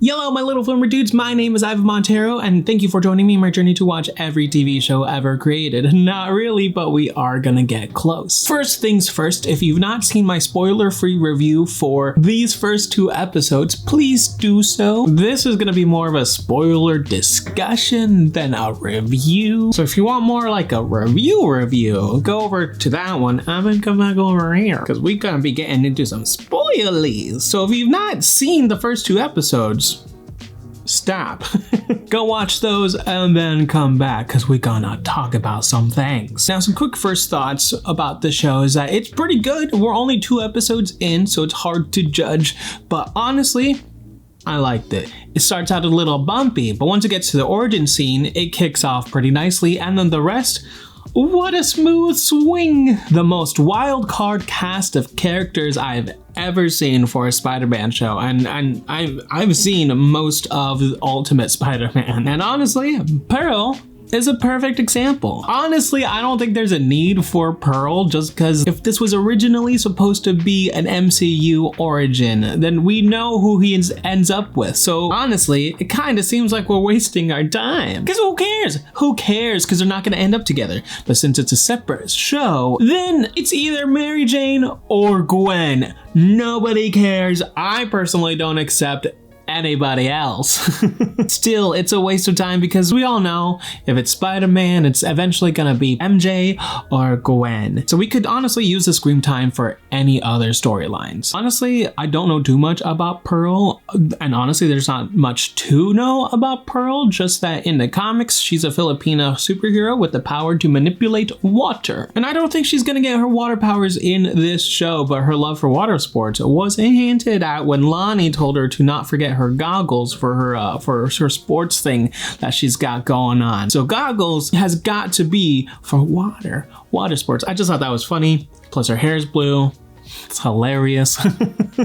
Yello, my little filmer dudes, my name is Montero, and thank you for joining me in my journey to watch every TV show ever created. Not really, but we are gonna get close. First things first, if you've not seen my spoiler-free review for these first two episodes, please do so. This is gonna be more of a spoiler discussion than a review. So if you want more like a review, go over to that one. I'm gonna come back over here, because we're gonna be getting into some spoilies. So if you've not seen the first two episodes, stop. Go watch those and then come back, because we're gonna talk about some things. Now, some quick first thoughts about the show is that it's pretty good. We're only 2 episodes in, so it's hard to judge, but honestly, I liked it. It starts out a little bumpy, but once it gets to the origin scene, it kicks off pretty nicely, and then the rest, what a smooth swing! The most wild card cast of characters I've ever seen for a Spider-Man show, and I've seen most of Ultimate Spider-Man, and honestly, Pearl is a perfect example. Honestly, I don't think there's a need for Pearl, just because if this was originally supposed to be an MCU origin, then we know who he ends up with. So honestly, it kind of seems like we're wasting our time. Because who cares? Who cares? Because they're not going to end up together. But since it's a separate show, then it's either Mary Jane or Gwen. Nobody cares. I personally don't accept anybody else. Still, it's a waste of time because we all know if it's Spider-Man, it's eventually gonna be MJ or Gwen. So we could honestly use the screen time for any other storylines. Honestly, I don't know too much about Pearl, and honestly, there's not much to know about Pearl, just that in the comics, she's a Filipino superhero with the power to manipulate water. And I don't think she's gonna get her water powers in this show, but her love for water sports was hinted at when Lonnie told her to not forget her goggles for her sports thing that she's got going on. So goggles has got to be for water sports. I just thought that was funny. Plus her hair is blue. It's hilarious.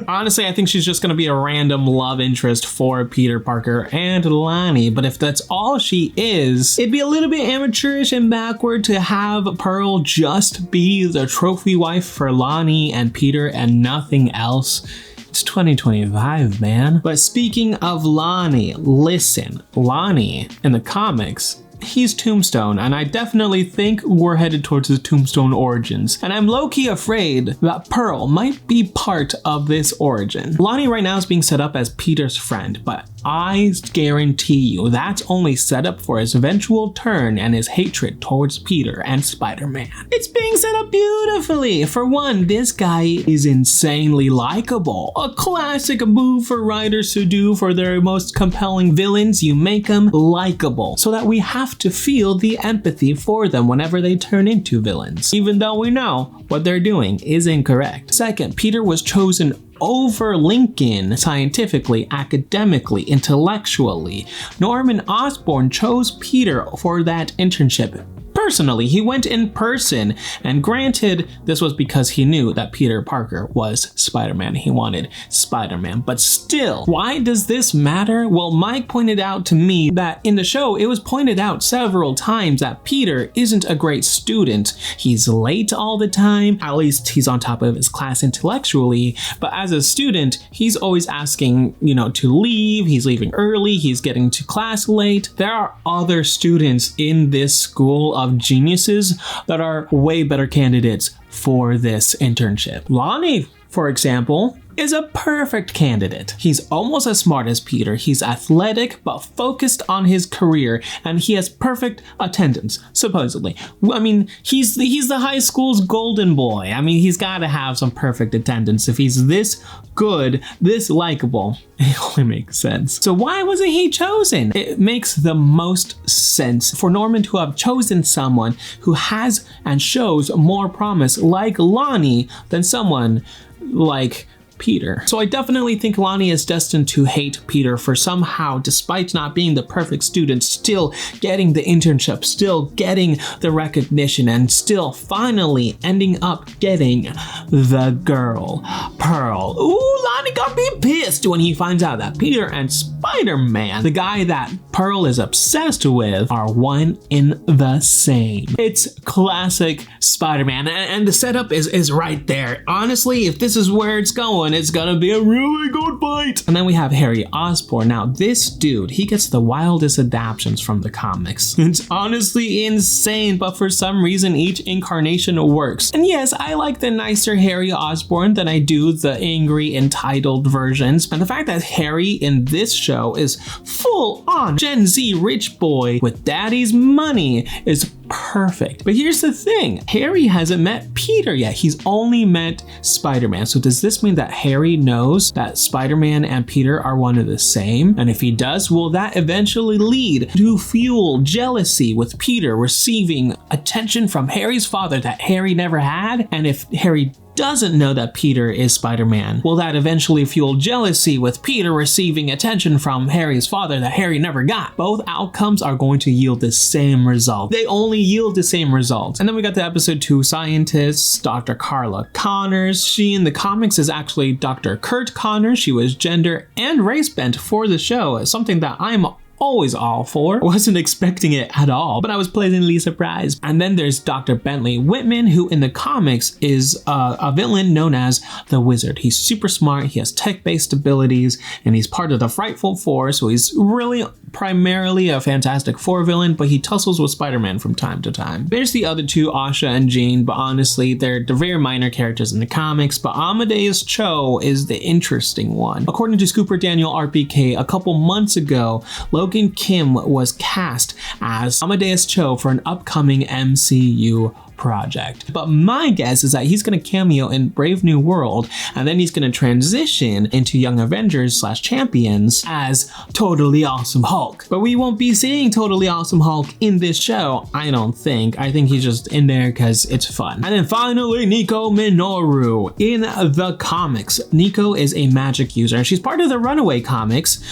Honestly, I think she's just gonna be a random love interest for Peter Parker and Lonnie, but if that's all she is, it'd be a little bit amateurish and backward to have Pearl just be the trophy wife for Lonnie and Peter and nothing else. It's 2025, man. But speaking of Lonnie, listen, Lonnie in the comics, he's Tombstone, and I definitely think we're headed towards the Tombstone origins. And I'm low-key afraid that Pearl might be part of this origin. Lonnie right now is being set up as Peter's friend, but I guarantee you that's only set up for his eventual turn and his hatred towards Peter and Spider-Man. It's being set up beautifully. For one, this guy is insanely likable. A classic move for writers to do for their most compelling villains. You make them likable so that we have to feel the empathy for them whenever they turn into villains, even though we know what they're doing is incorrect. Second, Peter was chosen over Lincoln scientifically, academically, intellectually. Norman Osborn chose Peter for that internship. Personally, he went in person, and granted, this was because he knew that Peter Parker was Spider-Man. He wanted Spider-Man, but still, why does this matter? Well, Mike pointed out to me that in the show, it was pointed out several times that Peter isn't a great student. He's late all the time, at least he's on top of his class intellectually, but as a student, he's always asking, to leave, he's leaving early, he's getting to class late. There are other students in this school of geniuses that are way better candidates for this internship. Lonnie, for example, is a perfect candidate. He's almost as smart as Peter. He's athletic but focused on his career, and he has perfect attendance, supposedly. I mean, he's the high school's golden boy. I mean, he's got to have some perfect attendance. If he's this good, this likable, it only makes sense. So why wasn't he chosen? It makes the most sense for Norman to have chosen someone who has and shows more promise like Lonnie than someone like Peter. So I definitely think Lonnie is destined to hate Peter for somehow, despite not being the perfect student, still getting the internship, still getting the recognition, and still finally ending up getting the girl, Pearl. Ooh, Lonnie gonna be pissed when he finds out that Peter and Spider-Man, the guy that Pearl is obsessed with, are one in the same. It's classic Spider-Man, and the setup is right there. Honestly, if this is where it's going, and it's gonna be a really good fight. And then we have Harry Osborn. Now this dude, he gets the wildest adaptations from the comics. It's honestly insane, but for some reason each incarnation works. And yes, I like the nicer Harry Osborn than I do the angry entitled versions. And the fact that Harry in this show is full on Gen Z rich boy with daddy's money is perfect. But here's the thing, Harry hasn't met Peter yet. He's only met Spider-Man. So does this mean that Harry knows that Spider-Man and Peter are one and the same? And if he does, will that eventually lead to fuel jealousy with Peter receiving attention from Harry's father that Harry never had? And if Harry doesn't know that Peter is Spider-Man, will that eventually fuel jealousy with Peter receiving attention from Harry's father that Harry never got? Both outcomes are going to yield the same result. They only yield the same results. And then we got the episode 2 scientists, Dr. Carla Connors. She in the comics is actually Dr. Kurt Connors. She was gender and race bent for the show, something that I'm always all for. I wasn't expecting it at all, but I was pleasantly surprised. And then there's Dr. Bentley Whitman, who in the comics is a villain known as the Wizard. He's super smart, he has tech-based abilities, and he's part of the Frightful Four, so he's really primarily a Fantastic Four villain, but he tussles with Spider-Man from time to time. There's the other two, Asha and Jean, but honestly, they're very minor characters in the comics, but Amadeus Cho is the interesting one. According to Scooper Daniel RPK, a couple months ago, Logan Kim was cast as Amadeus Cho for an upcoming MCU project. But my guess is that he's going to cameo in Brave New World, and then he's going to transition into Young Avengers / Champions as Totally Awesome Hulk. But we won't be seeing Totally Awesome Hulk in this show, I don't think. I think he's just in there because it's fun. And then finally, Nico Minoru. In the comics, Nico is a magic user, and she's part of the Runaway comics,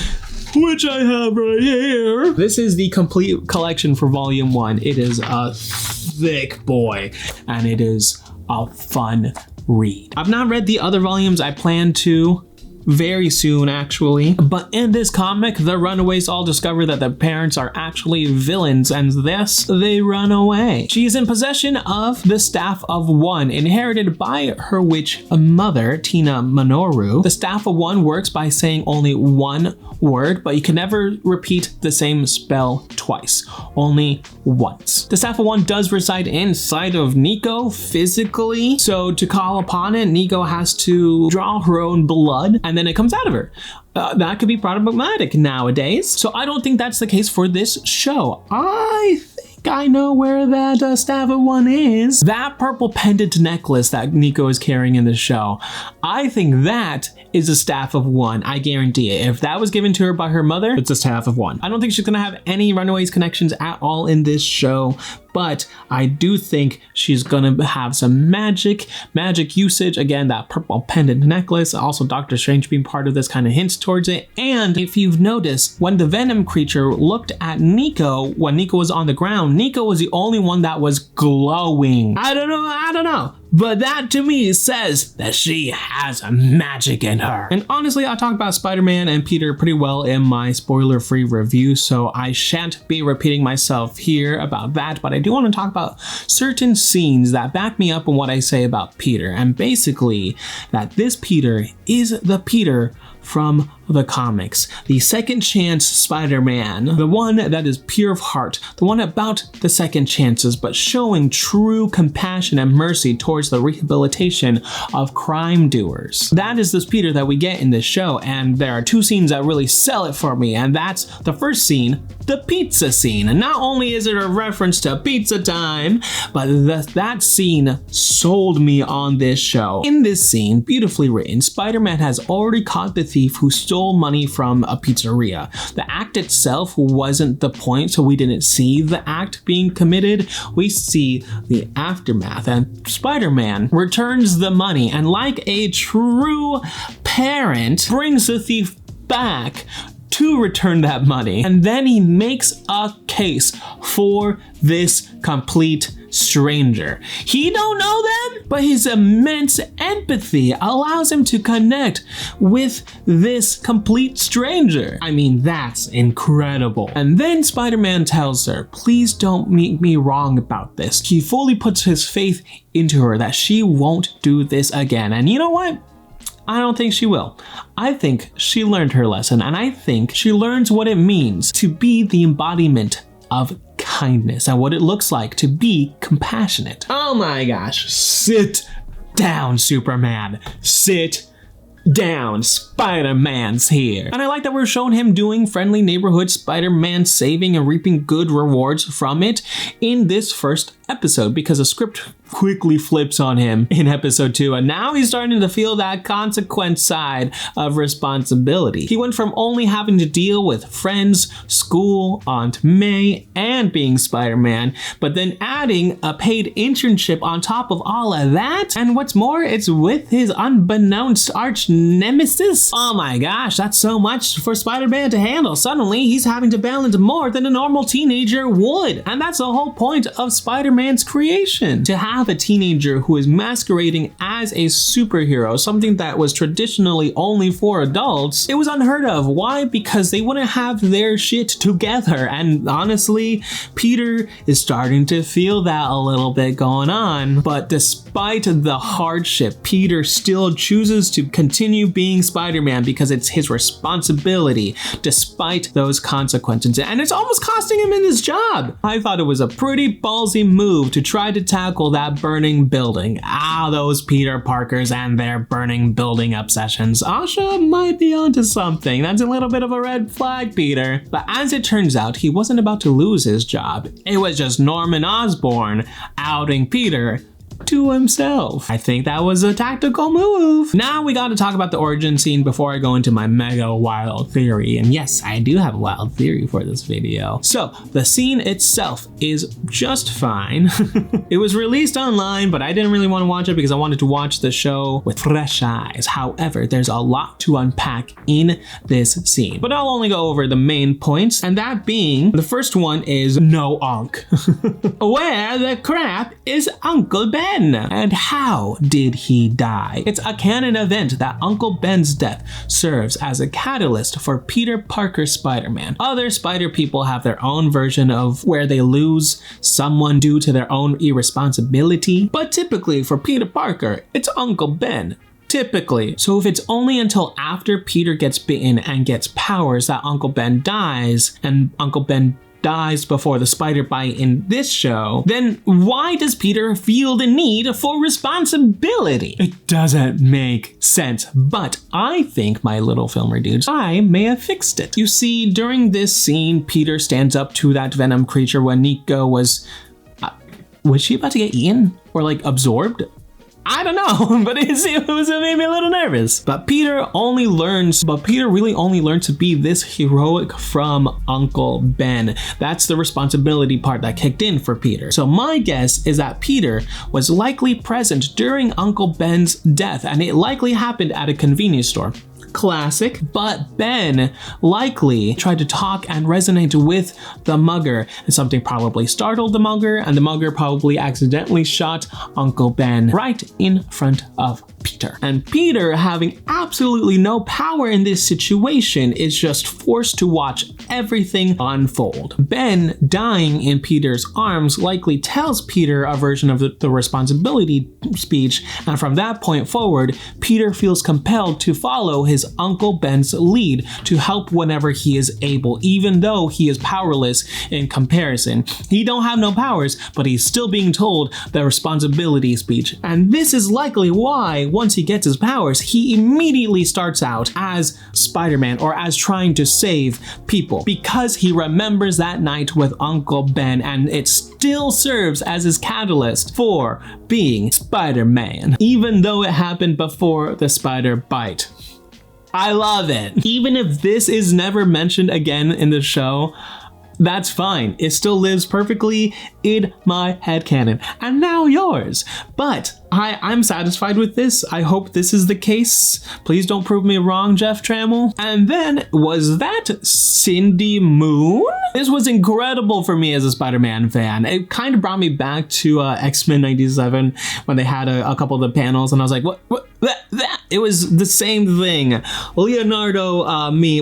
which I have right here. This is the complete collection for volume 1. It is a thick boy, and it is a fun read. I've not read the other volumes. I plan to very soon, actually. But in this comic, the Runaways all discover that their parents are actually villains, and thus they run away. She is in possession of the Staff of One, inherited by her witch mother, Tina Minoru. The Staff of One works by saying only one word, but you can never repeat the same spell twice, only once. The Staff of One does reside inside of Nico physically, so to call upon it, Nico has to draw her own blood, and then it comes out of her. That could be problematic nowadays, so I don't think that's the case for this show. I think I know where that Staff of One is. That purple pendant necklace that Nico is carrying in the show, I think that is a Staff of One. I guarantee it. If that was given to her by her mother, it's a Staff of One. I don't think she's gonna have any Runaways connections at all in this show, but I do think she's gonna have some magic usage. Again, that purple pendant necklace, also Doctor Strange being part of this kind of hints towards it. And if you've noticed, when the Venom creature looked at Nico, when Nico was on the ground, Nico was the only one that was glowing. I don't know. But that to me says that she has magic in her. And honestly, I talked about Spider-Man and Peter pretty well in my spoiler-free review, so I shan't be repeating myself here about that, but I do want to talk about certain scenes that back me up on what I say about Peter, and basically that this Peter is the Peter from the comics, the second chance Spider-Man, the one that is pure of heart, the one about the second chances, but showing true compassion and mercy towards the rehabilitation of crime doers. That is this Peter that we get in this show, and there are two scenes that really sell it for me, and that's the first scene, the pizza scene. And not only is it a reference to pizza time, but that scene sold me on this show. In this scene, beautifully written, Spider-Man has already caught the thief who stole money from a pizzeria. The act itself wasn't the point, so we didn't see the act being committed. We see the aftermath, and Spider-Man returns the money, and like a true parent, brings the thief back to return that money. And then he makes a case for this complete stranger. He don't know them, but his immense empathy allows him to connect with this complete stranger. I mean, that's incredible. And then Spider-Man tells her, please don't make me wrong about this. He fully puts his faith into her that she won't do this again. And you know what? I don't think she will. I think she learned her lesson, and I think she learns what it means to be the embodiment of kindness and what it looks like to be compassionate. Oh my gosh. Sit down, Superman. Sit down. Spider-Man's here. And I like that we're showing him doing friendly neighborhood Spider-Man saving and reaping good rewards from it in this first episode, because the script quickly flips on him in episode 2, and now he's starting to feel that consequence side of responsibility. He went from only having to deal with friends, school, Aunt May, and being Spider-Man, but then adding a paid internship on top of all of that, and what's more, it's with his unbeknownst arch nemesis. Oh my gosh, that's so much for Spider-Man to handle. Suddenly, he's having to balance more than a normal teenager would, and that's the whole point of Spider-Man's creation. To have a teenager who is masquerading as a superhero, something that was traditionally only for adults, it was unheard of. Why? Because they wouldn't have their shit together, and honestly, Peter is starting to feel that a little bit going on. But despite the hardship, Peter still chooses to continue being Spider-Man because it's his responsibility, despite those consequences, and it's almost costing him in his job. I thought it was a pretty ballsy move to try to tackle that burning building. Those Peter Parkers and their burning building obsessions. Asha might be onto something. That's a little bit of a red flag, Peter. But as it turns out, he wasn't about to lose his job. It was just Norman Osborn outing Peter to himself. I think that was a tactical move. Now we got to talk about the origin scene before I go into my mega wild theory. And yes, I do have a wild theory for this video. So the scene itself is just fine. It was released online, but I didn't really want to watch it because I wanted to watch the show with fresh eyes. However, there's a lot to unpack in this scene, but I'll only go over the main points, and that being, the first one is no Unc. Where the crap is Uncle Ben? And how did he die? It's a canon event that Uncle Ben's death serves as a catalyst for Peter Parker Spider-Man. Other Spider people have their own version of where they lose someone due to their own irresponsibility, but typically for Peter Parker, it's Uncle Ben. Typically. So if it's only until after Peter gets bitten and gets powers that Uncle Ben dies, and Uncle Ben dies before the spider bite in this show, then why does Peter feel the need for responsibility? It doesn't make sense, but I think, my little filmer dudes, I may have fixed it. You see, during this scene, Peter stands up to that Venom creature when Nico was she about to get eaten? Or like absorbed? I don't know, but it made me a little nervous. But Peter really only learned to be this heroic from Uncle Ben. That's the responsibility part that kicked in for Peter. So my guess is that Peter was likely present during Uncle Ben's death, and it likely happened at a convenience store. Classic, but Ben likely tried to talk and resonate with the mugger, and something probably startled the mugger, and the mugger probably accidentally shot Uncle Ben right in front of Peter. And Peter, having absolutely no power in this situation, is just forced to watch everything unfold. Ben dying in Peter's arms likely tells Peter a version of the responsibility speech, and from that point forward, Peter feels compelled to follow his Uncle Ben's lead to help whenever he is able, even though he is powerless in comparison. He don't have no powers, but he's still being told the responsibility speech. And this is likely why, once he gets his powers, he immediately starts out as Spider-Man, or as trying to save people, because he remembers that night with Uncle Ben, and it still serves as his catalyst for being Spider-Man, even though it happened before the spider bite. I love it. Even if this is never mentioned again in the show, that's fine. It still lives perfectly in my headcanon. And now yours. But I'm satisfied with this. I hope this is the case. Please don't prove me wrong, Jeff Trammell. And then, was that Cindy Moon? This was incredible for me as a Spider-Man fan. It kind of brought me back to X-Men 97 when they had a couple of the panels, and I was like, what? That? It was the same thing. Leonardo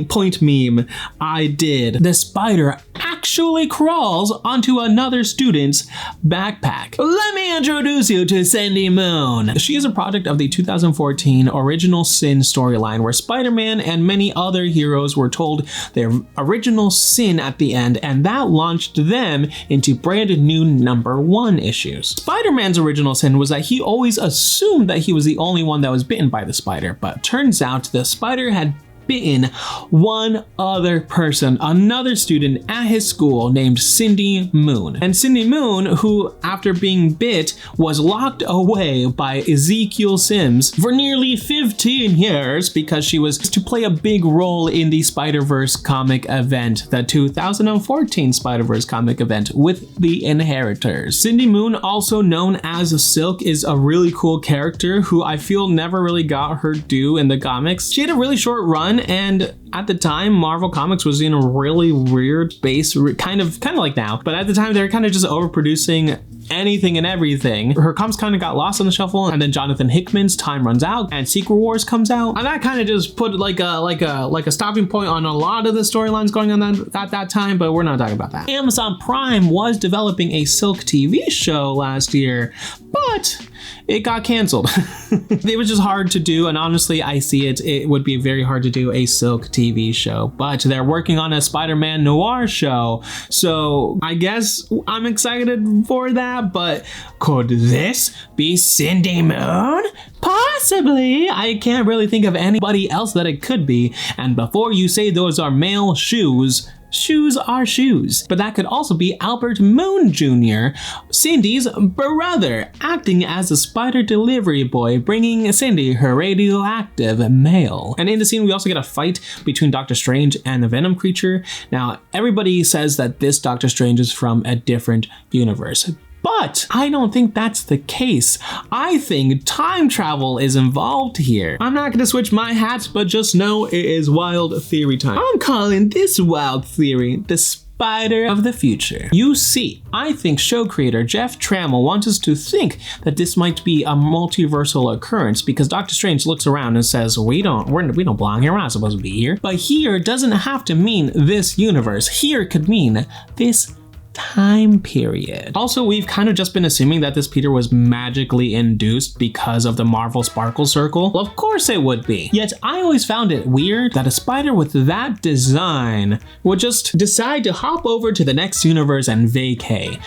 point meme I did. The spider actually actually crawls onto another student's backpack. Let me introduce you to Cindy Moon. She is a product of the 2014 Original Sin storyline, where Spider-Man and many other heroes were told their original sin at the end, and that launched them into brand new #1 issues. Spider-Man's original sin was that he always assumed that he was the only one that was bitten by the spider, but turns out the spider had bitten one other person, another student at his school named Cindy Moon. And Cindy Moon, who after being bit was locked away by Ezekiel Sims for nearly 15 years because she was to play a big role in the Spider-Verse comic event, the 2014 Spider-Verse comic event with the Inheritors. Cindy Moon, also known as Silk, is a really cool character who I feel never really got her due in the comics. She had a really short run, and at the time Marvel Comics was in a really weird space, kind of like now, but at the time they were kind of just overproducing anything and everything. Her comics kind of got lost on the shuffle, and then Jonathan Hickman's Time Runs Out and Secret Wars comes out, and that kind of just put like a stopping point on a lot of the storylines going on at that time, but we're not talking about that. Amazon Prime was developing a Silk TV show last year, but it got canceled. It was just hard to do, and honestly, I see it would be very hard to do a Silk TV show, but they're working on a Spider-Man noir show, so I guess I'm excited for that. But could this be Cindy Moon? Possibly. I can't really think of anybody else that it could be, and before you say those are male shoes, shoes are shoes. But that could also be Albert Moon Jr., Cindy's brother, acting as a spider delivery boy, bringing Cindy her radioactive mail. And in the scene, we also get a fight between Doctor Strange and the Venom creature. Now, everybody says that this Doctor Strange is from a different universe, but I don't think that's the case. I think time travel is involved here. I'm not gonna switch my hats, but just know it is wild theory time. I'm calling this wild theory the Spider of the future. You see, I think show creator Jeff Trammell wants us to think that this might be a multiversal occurrence because Doctor Strange looks around and says, we don't belong here, we're not supposed to be here. But here doesn't have to mean this universe. Here could mean this time period. Also, we've kind of just been assuming that this Peter was magically induced because of the Marvel Sparkle Circle. Well, of course it would be. Yet I always found it weird that a spider with that design would just decide to hop over to the next universe and vacay.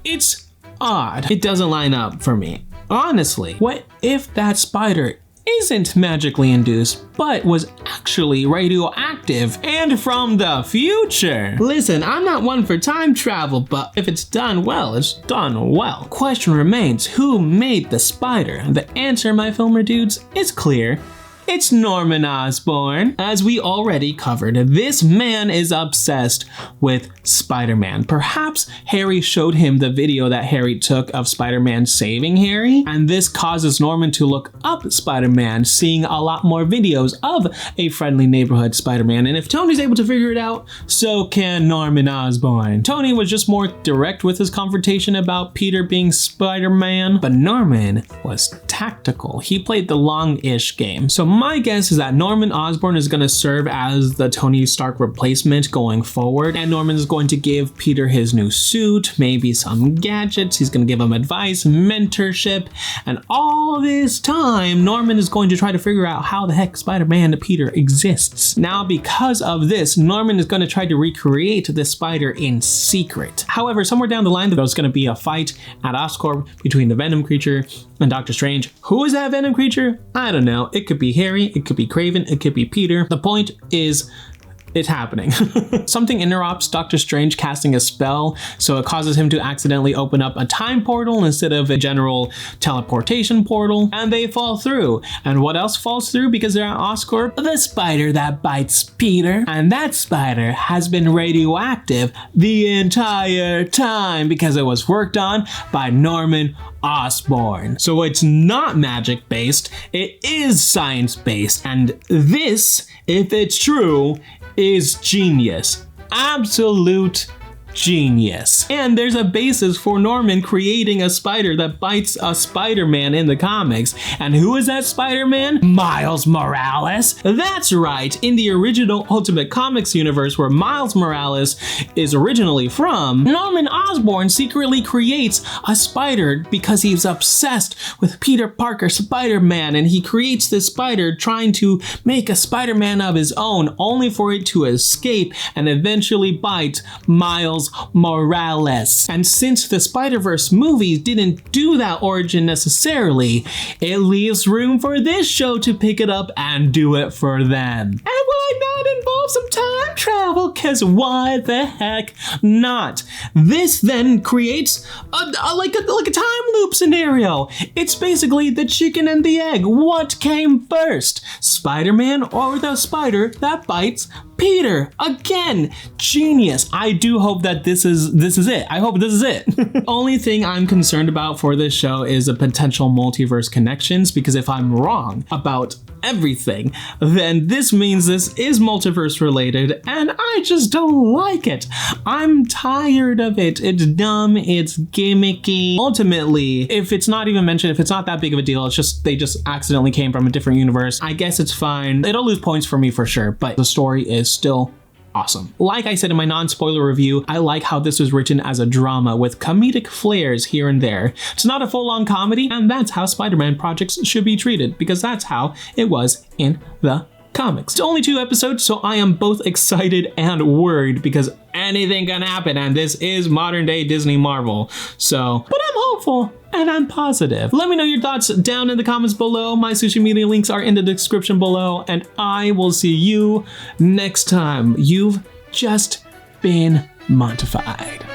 It's odd. It doesn't line up for me. Honestly, what if that spider isn't magically induced, but was actually radioactive and from the future? Listen, I'm not one for time travel, but if it's done well, it's done well. Question remains, who made the spider? The answer, my filmer dudes, is clear. It's Norman Osborn. As we already covered, this man is obsessed with Spider-Man. Perhaps Harry showed him the video that Harry took of Spider-Man saving Harry, and this causes Norman to look up Spider-Man, seeing a lot more videos of a friendly neighborhood Spider-Man. And if Tony's able to figure it out, so can Norman Osborn. Tony was just more direct with his confrontation about Peter being Spider-Man, but Norman was tactical. He played the long-ish game. So my guess is that Norman Osborn is going to serve as the Tony Stark replacement going forward, and Norman is going to give Peter his new suit, maybe some gadgets, he's going to give him advice, mentorship, and all this time Norman is going to try to figure out how the heck Spider-Man Peter exists. Now, because of this, Norman is going to try to recreate the spider in secret. However, somewhere down the line there's going to be a fight at Oscorp between the Venom creature and Doctor Strange. Who is that Venom creature? I don't know. It could be Harry, it could be Kraven, it could be Peter. The point is, it's happening. Something interrupts Doctor Strange casting a spell, so it causes him to accidentally open up a time portal instead of a general teleportation portal, and they fall through. And what else falls through because they're at Oscorp? The spider that bites Peter, and that spider has been radioactive the entire time because it was worked on by Norman Osborn. So it's not magic based, it is science based, and this, if it's true, is genius. Absolute genius. And there's a basis for Norman creating a spider that bites a Spider-Man in the comics. And who is that Spider-Man? Miles Morales. That's right, in the original Ultimate Comics universe where Miles Morales is originally from, Norman Osborn secretly creates a spider because he's obsessed with Peter Parker Spider-Man, and he creates this spider trying to make a Spider-Man of his own, only for it to escape and eventually bite Miles Morales. And since the Spider-Verse movies didn't do that origin necessarily, it leaves room for this show to pick it up and do it for them. And why not involve some time travel? Cause why the heck not? This then creates a time loop scenario. It's basically the chicken and the egg. What came first? Spider-Man or the spider that bites Peter? Again, genius. I do hope that this is it. I hope this is it. Only thing I'm concerned about for this show is the potential multiverse connections, because if I'm wrong about everything, then this means this is multiverse related, and I just don't like it. I'm tired of it. It's dumb, it's gimmicky. Ultimately, if it's not even mentioned, if it's not that big of a deal, it's just they just accidentally came from a different universe, I guess it's fine. It'll lose points for me for sure, but the story is still awesome. Like I said in my non-spoiler review, I like how this was written as a drama with comedic flares here and there. It's not a full-on comedy, and that's how Spider-Man projects should be treated, because that's how it was in the comics. It's only 2 episodes, so I am both excited and worried because anything can happen, and this is modern day Disney Marvel. So, but I'm hopeful and I'm positive. Let me know your thoughts down in the comments below. My social media links are in the description below, and I will see you next time. You've just been Montified.